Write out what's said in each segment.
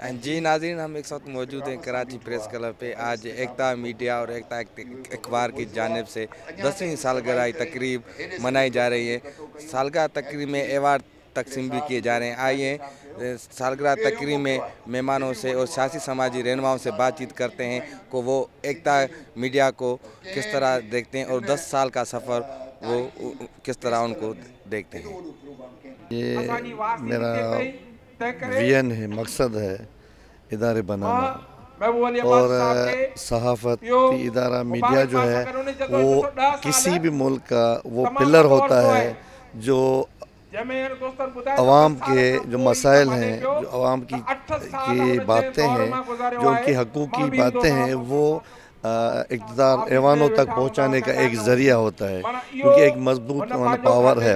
जी नाज़रीन, हम एक साथ मौजूद हैं कराची प्रेस क्लब पे। आज एकता मीडिया और एकता अखबार की जानिब से 10वीं सालगिरह तकरीब मनाई जा रही है। सालगिरह तकरीब में एवार्ड तकसीम भी किए जा रहे हैं। आइए सालगिरह तकरीब में मेहमानों से और सियासी समाजी रहनुमाओं से बातचीत करते हैं को वो एकता मीडिया को किस तरह देखते हैं और 10 साल का सफ़र वो किस तरह उनको देखते हैं। ये मेरा विजन है, मकसद है इदारे बनाना। और सहाफ़ती इदारा मीडिया जो है वो किसी भी मुल्क का वो पिलर होता है जो आवाम के जो मसाइल हैं, जो आवाम की बातें हैं, जो उनकी हकूक़ की बातें हैं, वो इक़्तिदार ऐवानों तक पहुंचाने का एक ज़रिया होता है, क्योंकि एक मजबूत पावर है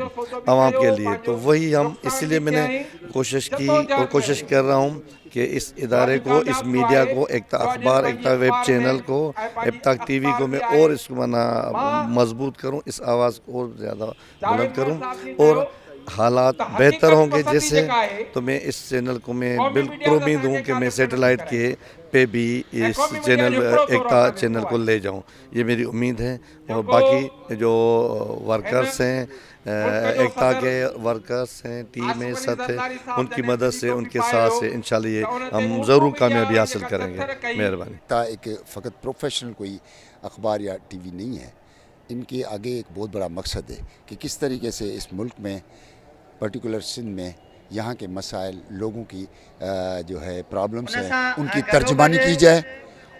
आवाम के लिए। तो वही हम इसलिए मैंने कोशिश की और कोशिश कर रहा हूँ कि इस इदारे को, इस मीडिया को, एकता अखबार, एकता वेब चैनल को, एकता टीवी को मैं और इसको मजबूत करूँ, इस आवाज़ को और ज़्यादा बुलंद करूँ। और हालात बेहतर होंगे जैसे, तो मैं इस चैनल को मैं बिल्कुल उम्मीद हूँ कि मैं सैटेलाइट के पे भी इस चैनल एकता चैनल को ले जाऊँ, ये मेरी उम्मीद है। और बाकी जो वर्कर्स हैं, एकता के वर्कर्स हैं, टीम है, सत है, उनकी मदद से, उनके साथ से इंशाल्लाह ये हम ज़रूर कामयाबी हासिल करेंगे। मेहरबानी। एक फ़कत प्रोफेशनल कोई अखबार या टीवी नहीं है। इनके आगे एक बहुत बड़ा मकसद है कि किस तरीके से इस मुल्क में, पर्टिकुलर सिंध में, यहाँ के मसाइल, लोगों की जो है प्रॉब्लम्स हैं, उनकी तर्जुमानी की जाए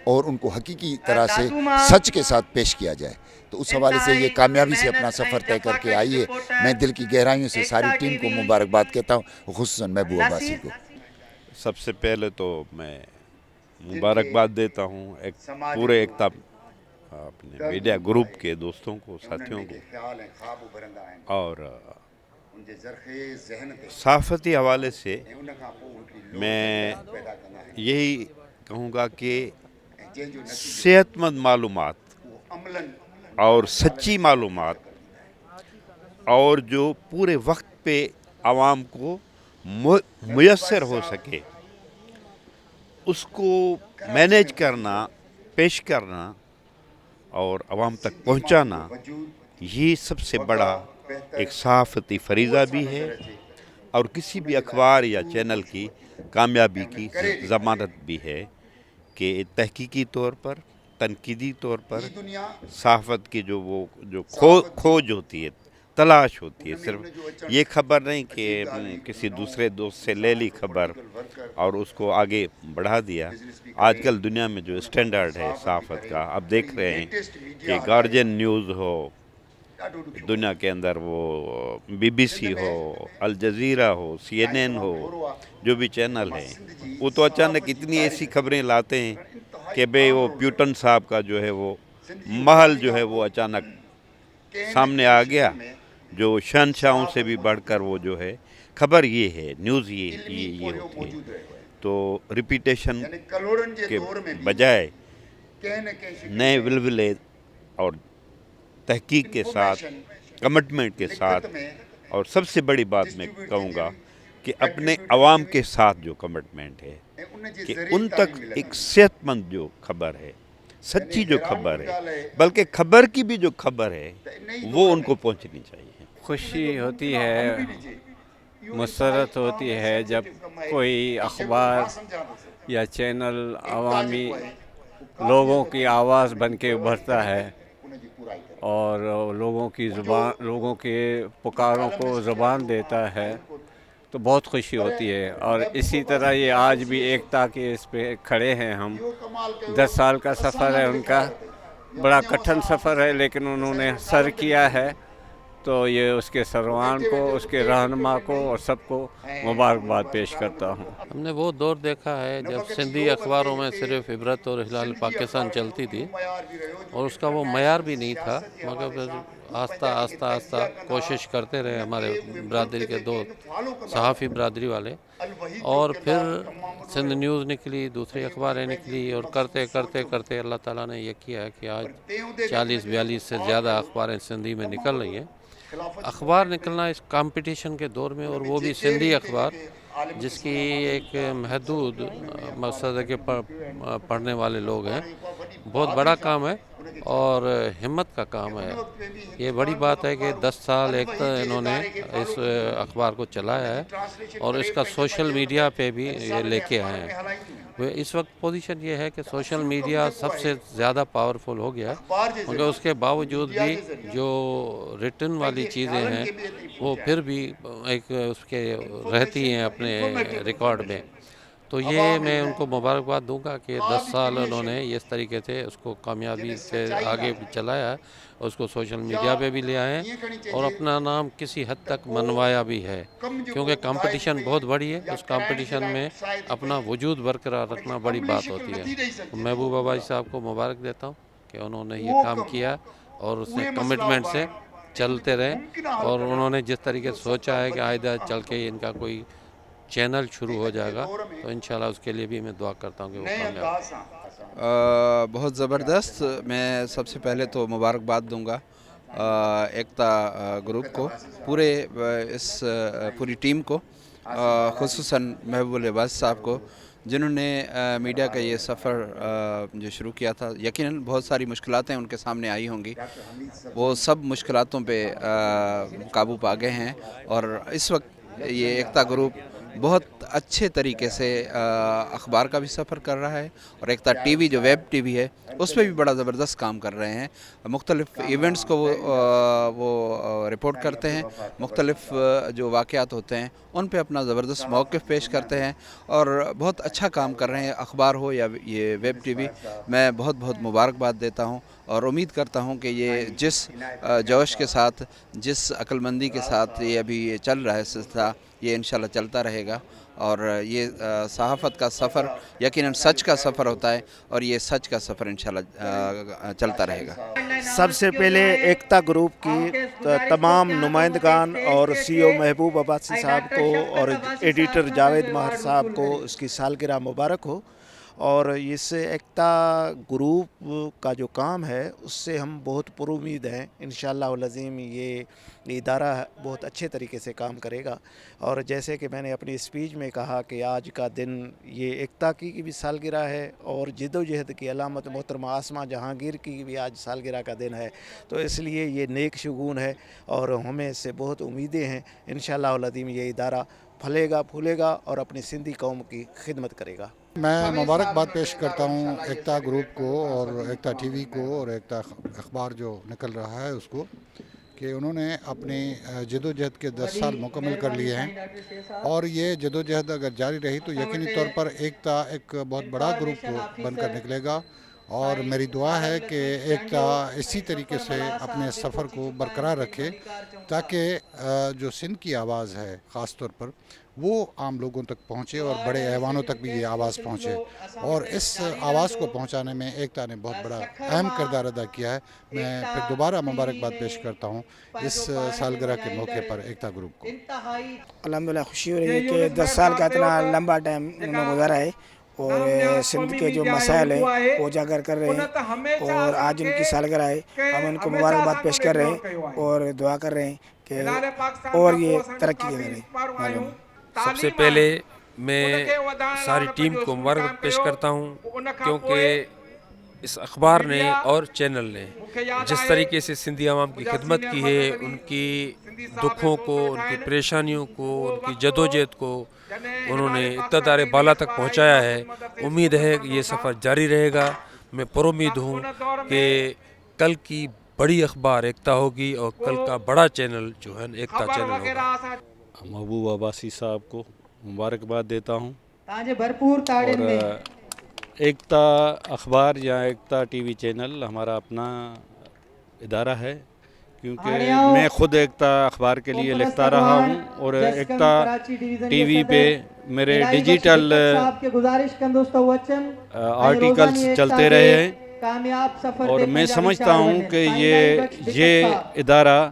और उनको हकीकी तरह से सच के साथ पेश किया जाए। तो उस हवाले से ये कामयाबी से अपना सफ़र तय करके आई है। मैं दिल की गहराइयों से सारी टीम को मुबारकबाद कहता हूँ, खुसूसन महबूब अब्बासी को। सबसे पहले तो मैं मुबारकबाद देता हूँ पूरे एकता अपने मीडिया ग्रुप के दोस्तों को, साथियों को। और सहाफ़ती हवाले से मैं यही कहूँगा कि सेहतमंद मालूमात और सच्ची मालूमात और जो पूरे वक्त पे आवाम को मुयस्सर हो सके, उसको मैनेज करना, पेश करना और आवाम तक पहुंचाना, ये सबसे बड़ा एक सहाफ़ती फरीज़ा भी है और किसी भी अखबार या चैनल की कामयाबी की ज़मानत भी है कि तहकीकी तौर पर, तनकीदी तौर पर सहाफ़त की जो खोज होती है, तलाश होती है। सिर्फ ये खबर नहीं कि किसी दूसरे दोस्त से ले ली खबर और उसको आगे बढ़ा दिया। आजकल दुनिया में जो स्टैंडर्ड है सहाफ़त का, आप देख रहे हैं कि गार्जियन न्यूज़ हो दुनिया के अंदर, वो BBC हो, अल जज़ीरा हो, CNN हो, जो भी चैनल हैं, वो तो अचानक इतनी ऐसी खबरें लाते हैं कि भाई वो प्यूटन साहब का जो है वो महल जो है वो अचानक सामने आ गया, जो शहंशाहों से भी बढ़कर वो जो है खबर ये है, न्यूज़ ये होती है। तो रिपीटेशन के बजाय नए विलविले और तहकीक के साथ, कमिटमेंट के साथ, और सबसे बड़ी बात मैं कहूँगा कि अपने आवाम के साथ जो कमिटमेंट है कि उन तक एक सेहतमंद जो खबर है, सच्ची जो खबर है, बल्कि खबर की भी जो खबर है वो उनको पहुंचनी चाहिए। खुशी होती है, मसरत होती है जब कोई अखबार या चैनल अवामी लोगों की आवाज़ बन के उभरता है और लोगों के पुकारों को ज़बान देता है, तो बहुत खुशी होती है। और इसी तरह ये आज भी एकता के इस पे खड़े हैं हम। 10 साल का सफ़र है उनका, बड़ा कठिन सफ़र है, लेकिन उन्होंने सर किया है। तो ये उसके सरवान को, उसके रहनुमा को और सबको मुबारकबाद पेश करता हूँ। हमने वो दौर देखा है जब सिंधी अखबारों में सिर्फ इबरत और हिलाल पाकिस्तान चलती थी और उसका वो मयार भी नहीं था, मगर फिर आस्ता आस्ता आस्ता कोशिश करते रहे हमारे बरादरी के दो सहाफ़ी बरादरी वाले, और फिर सिंध न्यूज़ निकली, दूसरी अखबारें निकली, और करते करते करते अल्लाह ताला ने ये किया है कि आज 40-42 से ज़्यादा अखबारें सिंधी में निकल रही हैं। अखबार निकलना इस कंपटीशन के दौर में, और वो भी सिंधी अखबार, جس کی ایک محدود مقصد ہے کہ پڑھنے والے لوگ ہیں. بہت بڑا کام ہے اور ہمت کا کام ہے. یہ بڑی بات ہے کہ 10 سال ایک انہوں نے اس اخبار کو چلایا ہے اور اس کا سوشل میڈیا پہ بھی یہ لے کے آئے ہیں. اس وقت پوزیشن یہ ہے کہ سوشل میڈیا سب سے زیادہ پاورفل ہو گیا ہے، مگر اس کے باوجود بھی جو ریٹن والی چیزیں ہیں وہ پھر بھی ایک اس کے رہتی ہیں اپنے ریکارڈ میں. تو یہ میں ان کو مبارکباد دوں گا کہ 10 سال انہوں نے اس طریقے سے اس کو کامیابی سے آگے چلایا، اس کو سوشل میڈیا پہ بھی لے آئے ہیں اور اپنا نام کسی حد تک منوایا بھی ہے، کیونکہ کمپٹیشن بہت بڑی ہے. اس کمپٹیشن میں اپنا وجود برقرار رکھنا بڑی بات ہوتی ہے. محبوب آبادی صاحب کو مبارک دیتا ہوں کہ انہوں نے یہ کام کیا اور اس نے کمٹمنٹ سے چلتے رہے اور انہوں نے جس طریقے سے سوچا ہے کہ آئندہ چل کے ان کا کوئی چینل شروع ہو جائے گا تو انشاءاللہ اس کے لیے بھی میں دعا کرتا ہوں کہ وہ کامیاب. بہت زبردست. میں سب سے پہلے تو مبارکباد دوں گا ایکتا گروپ کو، پوری ٹیم کو، خصوصاً محبوب لباس صاحب کو، جنہوں نے میڈیا کا یہ سفر جو شروع کیا تھا. یقیناً بہت ساری مشکلاتیں ان کے سامنے آئی ہوں گی، وہ سب مشکلاتوں پہ قابو پا گئے ہیں اور اس وقت یہ ایکتا گروپ بہت اچھے طریقے سے اخبار کا بھی سفر کر رہا ہے اور ایکتا ٹی وی جو ویب ٹی وی ہے اس پہ بھی بڑا زبردست کام کر رہے ہیں. مختلف ایونٹس کو وہ رپورٹ کرتے ہیں، مختلف جو واقعات ہوتے ہیں ان پہ اپنا زبردست موقف پیش کرتے ہیں اور بہت اچھا کام کر رہے ہیں. اخبار ہو یا یہ ویب ٹی وی، میں بہت بہت مبارکباد دیتا ہوں اور امید کرتا ہوں کہ یہ جس جوش کے ساتھ، جس عقل مندی کے ساتھ یہ ابھی چل رہا ہے سلسلہ، یہ انشاءاللہ چلتا رہے گا. اور یہ صحافت کا سفر یقیناً سچ کا سفر ہوتا ہے اور یہ سچ کا سفر انشاءاللہ چلتا رہے گا. سب سے پہلے ایکتا گروپ کی تمام نمائندگان اور سی او محبوب عباسی صاحب کو اور ایڈیٹر جاوید ماہر صاحب کو اس کی سالگرہ مبارک ہو. اور اس ایکتا گروپ کا جو کام ہے اس سے ہم بہت پر امید ہیں. انشاءاللہ العظیم یہ ادارہ بہت اچھے طریقے سے کام کرے گا. اور جیسے کہ میں نے اپنی اسپیچ میں کہا کہ آج کا دن یہ ایکتا کی بھی سالگرہ ہے اور جد و جہد کی علامت محترمہ آسمہ جہانگیر کی بھی آج سالگرہ کا دن ہے، تو اس لیے یہ نیک شگون ہے اور ہمیں اس سے بہت امیدیں ہیں. انشاءاللہ العظیم یہ ادارہ پھلے گا پھولے گا اور اپنی سندھی قوم کی خدمت کرے گا. میں مبارکباد پیش کرتا ہوں ایکتا گروپ کو اور ایکتا ٹی وی کو اور ایکتا اخبار جو نکل رہا ہے اس کو، کہ انہوں نے اپنی جد و جہد کے 10 سال مکمل کر لیے ہیں اور یہ جد و جہد اگر جاری رہی تو یقینی طور پر ایکتا ایک بہت بڑا گروپ بن کر نکلے گا. اور میری دعا ہے کہ ایکتا اسی طریقے سے اپنے سفر کو برقرار رکھے تاکہ جو سندھ کی آواز ہے خاص طور پر وہ عام لوگوں تک پہنچے اور بڑے ایوانوں تک بھی یہ آواز پہنچے. اور اس آواز کو پہنچانے میں ایکتا نے بہت بڑا اہم کردار ادا کیا ہے. میں پھر دوبارہ مبارکباد پیش کرتا ہوں اس سالگرہ کے موقع پر ایکتا گروپ کو. الحمدللہ خوشی ہو رہی ہے کہ 10 سال کا اتنا لمبا ٹائم انہوں نے گزارا ہے اور سندھ کے جو مسائل ہیں وہ اجاگر کر رہے ہیں اور آج ان کی سالگرہ ہے. ہم ان کو مبارکباد پیش کر رہے ہیں اور دعا کر رہے ہیں کہ اور یہ ترقی کریں. سب سے پہلے میں ساری ٹیم کو مبارکباد پیش کرتا ہوں کیونکہ اس اخبار نے اور چینل نے جس طریقے سے سندھی عوام کی خدمت کی ہے، ان کی دکھوں کو، ان کی پریشانیوں کو، ان کی جدوجہد کو انہوں نے اقتدار بالا تک پہنچایا ہے. امید ہے کہ یہ سفر جاری رہے گا. میں پر امید ہوں کہ کل کی بڑی اخبار ایکتا ہوگی اور کل کا بڑا چینل جو ہے ایکتا چینل ہوگا. محبوب عباسی صاحب کو مبارکباد دیتا ہوں اور ایکتا اخبار یا ایکتا ٹی وی چینل ہمارا اپنا ادارہ ہے، کیونکہ میں خود ایکتا اخبار کے لیے لکھتا رہا ہوں اور ایکتا ٹی وی پہ میرے ڈیجیٹل آرٹیکلز چلتے رہے ہیں اور میں سمجھتا ہوں کہ یہ ادارہ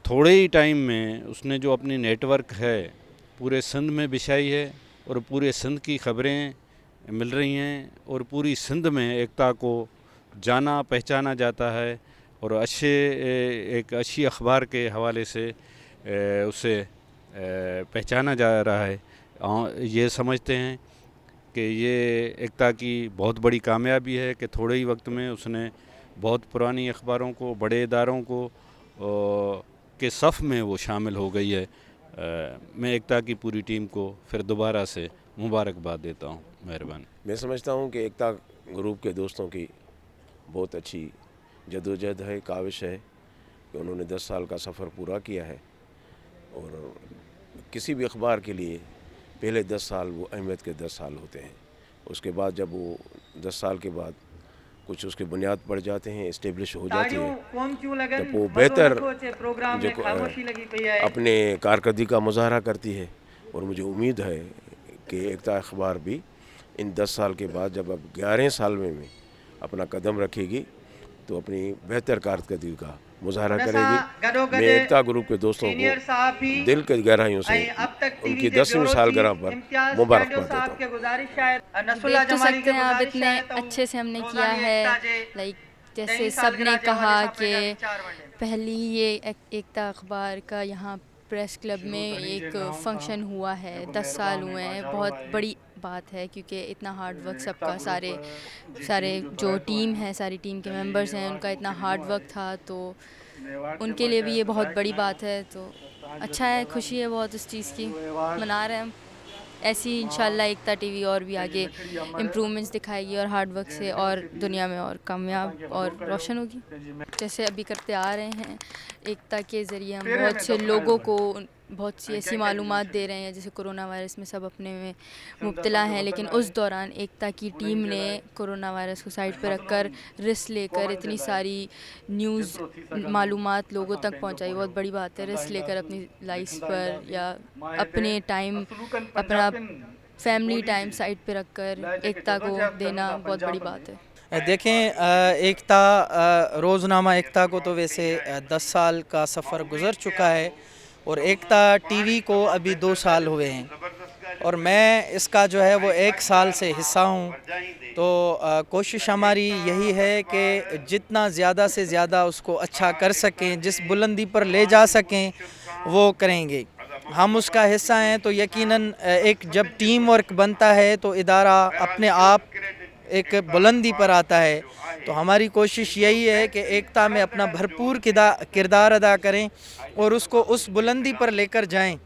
تھوڑے ہی ٹائم میں اس نے جو اپنی نیٹ ورک ہے پورے سندھ میں بچھائی ہے اور پورے سندھ کی خبریں مل رہی ہیں اور پوری سندھ میں ایکتا کو جانا پہچانا جاتا ہے اور ایک اچھی اخبار کے حوالے سے اسے پہچانا جا رہا ہے. ये समझते हैं कि ये एकता की बहुत बड़ी कामयाबी है कि थोड़े ही वक्त में उसने बहुत पुरानी अखबारों को, बड़े इदारों को के सफ़ में वो शामिल हो गई है। मैं एकता की पूरी टीम को फिर दोबारा से मुबारकबाद देता हूँ। मेहरबानी। मैं समझता हूँ कि एकता ग्रुप के दोस्तों की बहुत अच्छी जदोजहद है, काविश है कि उन्होंने 10 साल का सफ़र पूरा किया है। और किसी भी अखबार के लिए पहले 10 साल वो अहमियत के 10 साल होते हैं। उसके बाद जब वो 10 साल के बाद कुछ उसके बुनियाद पड़ जाते हैं, इस्टेब्लिश हो जाती है, तब वो बेहतर जो अपने कारकर्दगी का मुजाहरा करती है। और मुझे उम्मीद है कि एकता अखबार भी इन 10 साल के बाद जब अब 11 साल में अपना कदम रखेगी तो अपनी बेहतर कारकर्दगी का मुजाहरा करेगी। मैं एकता ग्रुप के दोस्तों को दिल की गहराइयों से उनकी 10वीं सालगिरह पर मुबारकबाद देता हूँ। देख तो सकते हैं आप, इतने अच्छे से हमने किया है। लाइक जैसे सब ने कहा कि पहली ये एकता अखबार का यहाँ प्रेस क्लब में एक फ़ंक्शन हुआ है, 10 साल हुए हैं। बहुत बड़ी बात है क्योंकि इतना हार्ड वर्क सबका, सारे जो टीम है, सारी टीम के मेंबर्स हैं, उनका इतना हार्ड वर्क था, तो उनके लिए भी ये बहुत बड़ी बात है। तो अच्छा है, खुशी है बहुत इस चीज़ की, मना रहे हैं हम। ऐसी इंशाल्लाह एकता टीवी और भी आगे इम्प्रूवमेंट्स दिखाएगी और हार्ड वर्क से और दुनिया में और कामयाब और रोशन होगी। जैसे अभी करते आ रहे हैं, एकता के ज़रिए हम बहुत से लोगों को बहुत सी ऐसी मालूमात दे रहे हैं। जैसे कोरोना वायरस में सब अपने में मुब्तला हैं, लेकिन उस दौरान एकता की टीम ने कोरोना वायरस को साइड पर रखकर रिस्क लेकर इतनी सारी न्यूज़ मालूमात लोगों तक पहुंचाई। बहुत बड़ी बात है, रिस्क लेकर अपनी लाइफ पर या अपने टाइम, अपना फैमिली टाइम साइड पर रखकर एकता को देना बहुत बड़ी बात है। देखें, एकता रोज़नामा एकता को तो वैसे 10 साल का सफ़र गुज़र चुका है और एकता टीवी को अभी 2 साल हुए हैं और मैं इसका जो है वो 1 साल से हिस्सा हूँ। तो कोशिश हमारी यही है कि जितना ज़्यादा से ज़्यादा उसको अच्छा कर सकें, जिस बुलंदी पर ले जा सकें वो करेंगे। हम उसका हिस्सा हैं तो यकीनन एक जब टीम वर्क बनता है तो इदारा अपने आप एक बुलंदी पर आता है। तो हमारी कोशिश यही है कि एकता में अपना भरपूर किरदार अदा करें और उसको उस बुलंदी पर लेकर जाएं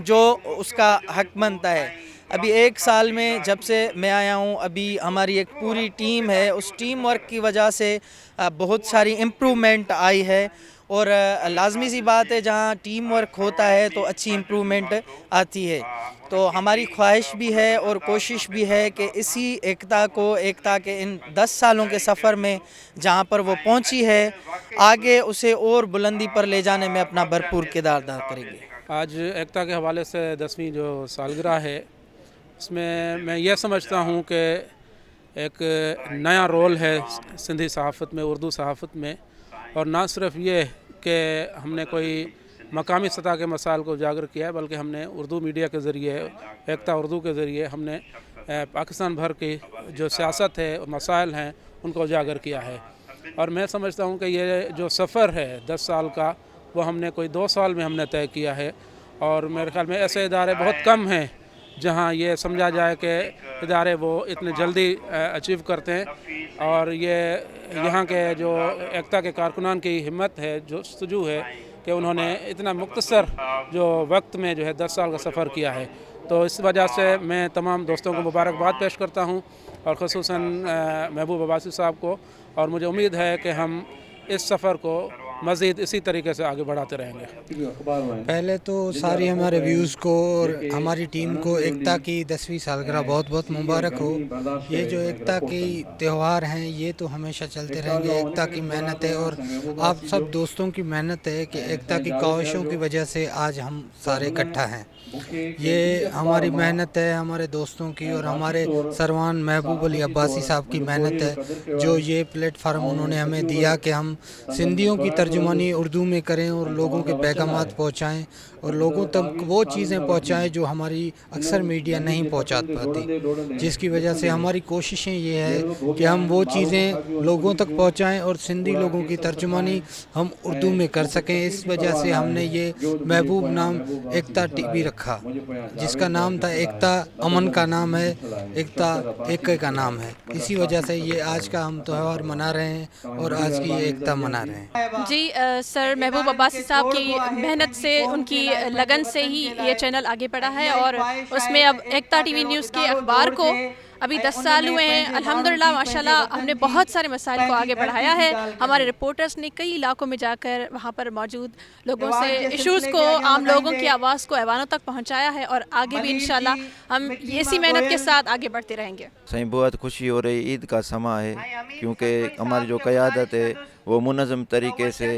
जो उसका हक बनता है। अभी 1 साल में जब से मैं आया हूँ, अभी हमारी एक पूरी टीम है, उस टीम वर्क की वजह से बहुत सारी इम्प्रूवमेंट आई है और लाजमी सी बात है जहाँ टीम वर्क होता है तो अच्छी इम्प्रूवमेंट आती है। तो हमारी ख्वाहिश भी है और कोशिश भी है कि इसी एकता के इन 10 सालों के सफ़र में जहाँ पर वो पहुँची है, आगे उसे और बुलंदी पर ले जाने में अपना भरपूर किरदार अदा करेंगे। आज एकता के हवाले से 10वीं जो सालगिरह है, उसमें मैं यह समझता हूँ कि एक नया रोल है सिंधी सहाफ़त में, उर्दू सहाफ़त में। और ना सिर्फ ये कि हमने कोई मकामी सतह के मसाइल को उजागर किया है, बल्कि हमने उर्दू मीडिया के ज़रिए, एकता उर्दू के ज़रिए हमने पाकिस्तान भर की जो सियासत है, मसाइल हैं, उनको उजागर किया है। और मैं समझता हूँ कि ये जो सफ़र है 10 साल का, वो हमने कोई 2 साल में हमने तय किया है। और मेरे ख्याल में ऐसे इदारे बहुत कम हैं जहाँ ये समझा जाए कि इदारे वो इतने जल्दी अचीव करते हैं। और ये यहाँ के जो एकता के कारकुनान की हिम्मत है, जो सुजू है कि उन्होंने इतना मुख्तसर जो वक्त में जो है 10 साल का सफ़र किया है। तो इस वजह से मैं तमाम दोस्तों को मुबारकबाद पेश करता हूँ और ख़ुसूसन महबूब अब्बासी साहब को। और मुझे उम्मीद है कि हम इस सफ़र को मज़ीद इसी तरीके से आगे बढ़ाते रहेंगे। पहले तो सारी हमारे व्यूज़ को और हमारी टीम को एकता की 10वीं सालगिरह बहुत बहुत मुबारक हो। ये जो एकता की त्यौहार हैं ये तो हमेशा चलते रहेंगे। एकता की मेहनत है और आप सब दोस्तों की मेहनत है कि एकता की काविशों की वजह से आज हम सारे इकट्ठा हैं। ये हमारी मेहनत है, हमारे दोस्तों की और हमारे सरवान महबूब अली अब्बासी साहब की मेहनत है, जो ये प्लेटफार्म उन्होंने हमें दिया कि हम सिंधियों की तर्जुमानी उर्दू में करें और लोगों के पैगामात पहुँचाएँ और लोगों तक वो चीज़ें पहुँचाएँ जो हमारी अक्सर मीडिया नहीं पहुँचा पाती, जिसकी वजह से हमारी कोशिशें ये है कि हम वो चीज़ें लोगों तक पहुँचाएँ और सिंधी लोगों की तर्जुमानी हम उर्दू में कर सकें। इस वजह से हमने ये महबूब नाम एकता टीवी रखा, जिसका नाम था एकता, अमन का नाम है, एकता एक का नाम है। इसी वजह से ये आज का हम त्यौहार मना रहे हैं और आज की ये एकता मना रहे हैं। जी सर महबूब अब्बासी साहब की मेहनत से, उनकी लगन से ही ये चैनल आगे बढ़ा है और उसमें अब एकता टीवी न्यूज़ के अखबार को अभी 10 साल हुए हैं। अल्हम्दुलिल्लाह माशाल्लाह हमने बहुत सारे मसाइल को आगे बढ़ाया है। हमारे रिपोर्टर्स ने कई इलाकों में जाकर वहाँ पर मौजूद लोगों से इश्यूज़ को, आम लोगों की आवाज़ को ऐवानों तक पहुँचाया है और आगे भी इंशाल्लाह हम इसी मेहनत के साथ आगे बढ़ते रहेंगे। सही बहुत खुशी हो रही, ईद का समा है, क्योंकि हमारी जो क़यादत है वो मुनज़्ज़म तरीके से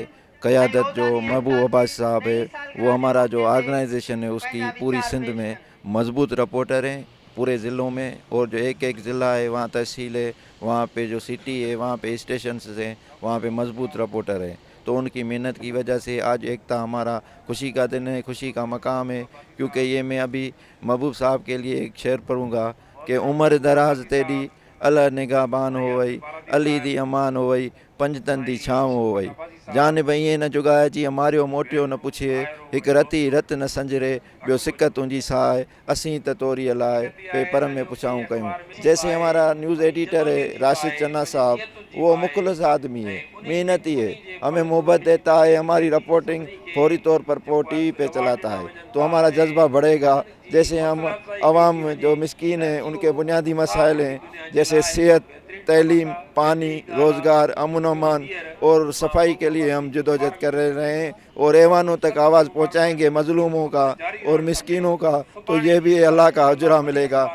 क़यादत जो महबूब अब्बासी साहब है, वो हमारा जो ऑर्गेनाइजेशन है उसकी पूरी सिंध में मजबूत रिपोर्टर हैं पूरे ज़िलों में, और जो एक एक ज़िला है वहाँ तहसील है, वहाँ पे जो सिटी है, वहाँ पे स्टेशन हैं, वहाँ पे मजबूत रिपोर्टर है। तो उनकी मेहनत की वजह से आज एकता हमारा खुशी का दिन है, खुशी का मकाम है। क्योंकि ये मैं अभी महबूब साहब के लिए एक शेर पढ़ूँगा कि उम्र दराज तेरी अल्लाह निगाहबान हो वई, अली दी अमान हो वई, पंजतन दी छाँव हो वई, जान भईए न जुगाए जी मारियो मोटियो न पुछे, एक रती रत न संजरे, बियो सिक तुंहिंजी साए, असीं त तोरी लाए पेपर में पुछाऊं कयूं। जैसे हमारा न्यूज़ एडिटर है राशिद चन्ना साहब, वो मुखलस आदमी है, मेहनती है, हमें मोहब्बत देता है, हमारी रिपोर्टिंग फौरी तौर पर टीवी पे चलाता है, तो हमारा जज्बा बढ़ेगा। जैसे हम आवाम जो मिस्कीन हैं उनके बुनियादी मसाइल हैं, जैसे सेहत, तालीम, पानी, रोज़गार, अमन अमान और सफाई के लिए हम जदोजहद कर रहे हैं और ऐवानों तक आवाज़ पहुंचाएंगे मज़लूमों का और मिस्कीनों का, तो ये भी अल्लाह का अजरा मिलेगा।